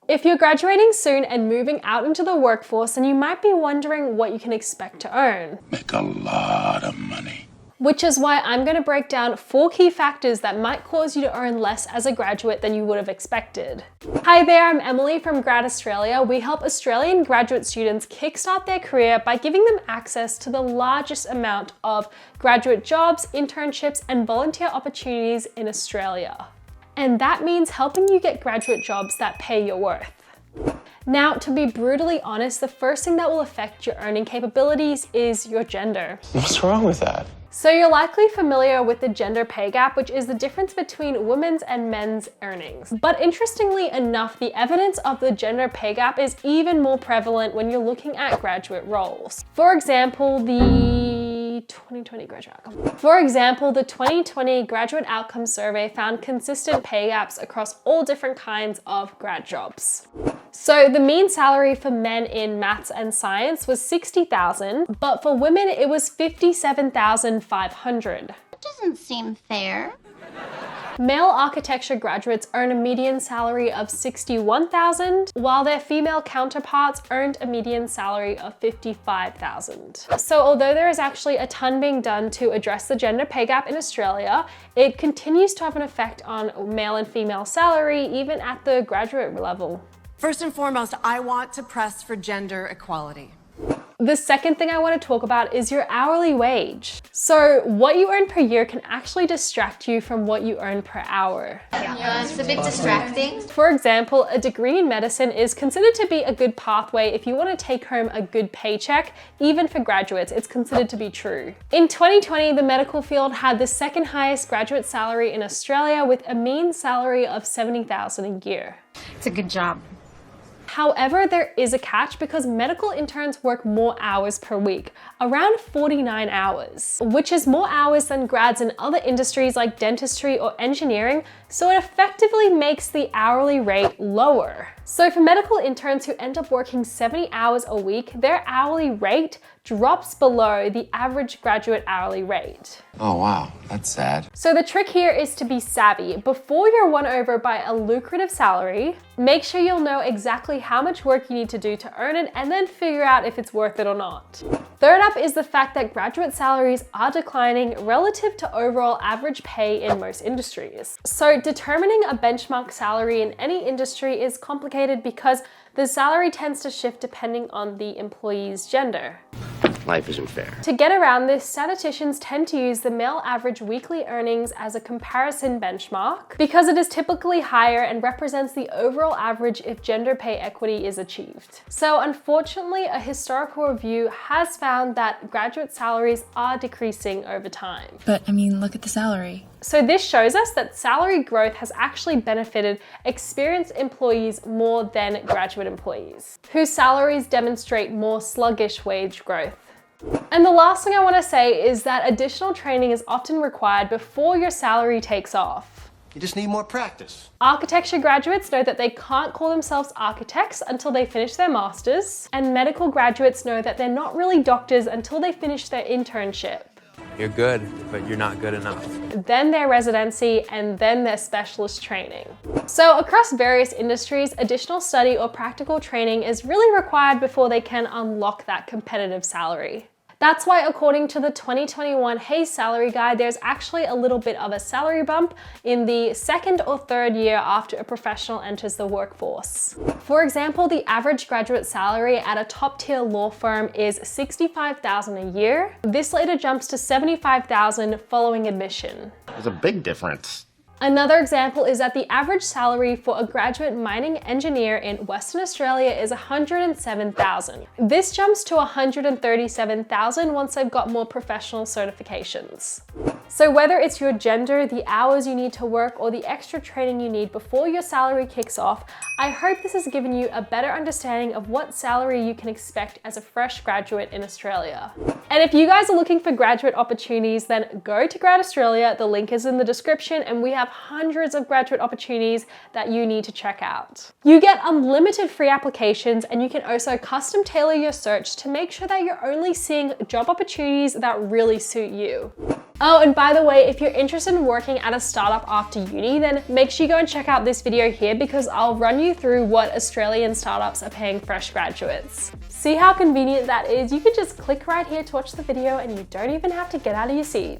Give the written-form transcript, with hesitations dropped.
If you're graduating soon and moving out into the workforce, then you might be wondering what you can expect to earn. Make a lot of money. Which is why I'm going to break down 4 key factors that might cause you to earn less as a graduate than you would have expected. Hi there, I'm Emily from Grad Australia. We help Australian graduate students kickstart their career by giving them access to the largest amount of graduate jobs, internships, and volunteer opportunities in Australia. And that means helping you get graduate jobs that pay your worth. Now, to be brutally honest, the first thing that will affect your earning capabilities is your gender. What's wrong with that? So you're likely familiar with the gender pay gap, which is the difference between women's and men's earnings. But interestingly enough, the evidence of the gender pay gap is even more prevalent when you're looking at graduate roles. For example, the 2020 graduate outcome survey found consistent pay gaps across all different kinds of grad jobs. So the mean salary for men in maths and science was $60,000, but for women it was $57,500. That doesn't seem fair. Male architecture graduates earn a median salary of $61,000, while their female counterparts earned a median salary of $55,000. So although there is actually a ton being done to address the gender pay gap in Australia, it continues to have an effect on male and female salary, even at the graduate level. First and foremost, I want to press for gender equality. The second thing I want to talk about is your hourly wage. So what you earn per year can actually distract you from what you earn per hour. Yeah, it's a bit distracting. For example, a degree in medicine is considered to be a good pathway if you want to take home a good paycheck. Even for graduates, it's considered to be true. In 2020, the medical field had the second highest graduate salary in Australia with a mean salary of $70,000 a year. It's a good job. However, there is a catch because medical interns work more hours per week, around 49 hours, which is more hours than grads in other industries like dentistry or engineering, so it effectively makes the hourly rate lower. So for medical interns who end up working 70 hours a week, their hourly rate drops below the average graduate hourly rate. Oh wow, that's sad. So the trick here is to be savvy. Before you're won over by a lucrative salary, make sure you'll know exactly how much work you need to do to earn it and then figure out if it's worth it or not. Third up is the fact that graduate salaries are declining relative to overall average pay in most industries. So determining a benchmark salary in any industry is complicated because the salary tends to shift depending on the employee's gender. Life isn't fair. To get around this, statisticians tend to use the male average weekly earnings as a comparison benchmark because it is typically higher and represents the overall average if gender pay equity is achieved. So unfortunately, a historical review has found that graduate salaries are decreasing over time. But I mean, look at the salary. So this shows us that salary growth has actually benefited experienced employees more than graduate employees, whose salaries demonstrate more sluggish wage growth. And the last thing I want to say is that additional training is often required before your salary takes off. You just need more practice. Architecture graduates know that they can't call themselves architects until they finish their masters, and medical graduates know that they're not really doctors until they finish their internship. You're good, but you're not good enough. Then their residency, and then their specialist training. So across various industries, additional study or practical training is really required before they can unlock that competitive salary. That's why according to the 2021 Hayes Salary Guide, there's actually a little bit of a salary bump in the second or third year after a professional enters the workforce. For example, the average graduate salary at a top tier law firm is $65,000 a year. This later jumps to $75,000 following admission. There's a big difference. Another example is that the average salary for a graduate mining engineer in Western Australia is $107,000. This jumps to $137,000 once they've got more professional certifications. So whether it's your gender, the hours you need to work, or the extra training you need before your salary kicks off, I hope this has given you a better understanding of what salary you can expect as a fresh graduate in Australia. And if you guys are looking for graduate opportunities, then go to Grad Australia. The link is in the description, and we have hundreds of graduate opportunities that you need to check out. You get unlimited free applications, and you can also custom tailor your search to make sure that you're only seeing job opportunities that really suit you. Oh, and by the way, if you're interested in working at a startup after uni, then make sure you go and check out this video here because I'll run you through what Australian startups are paying fresh graduates. See how convenient that is? You can just click right here to watch the video and you don't even have to get out of your seat.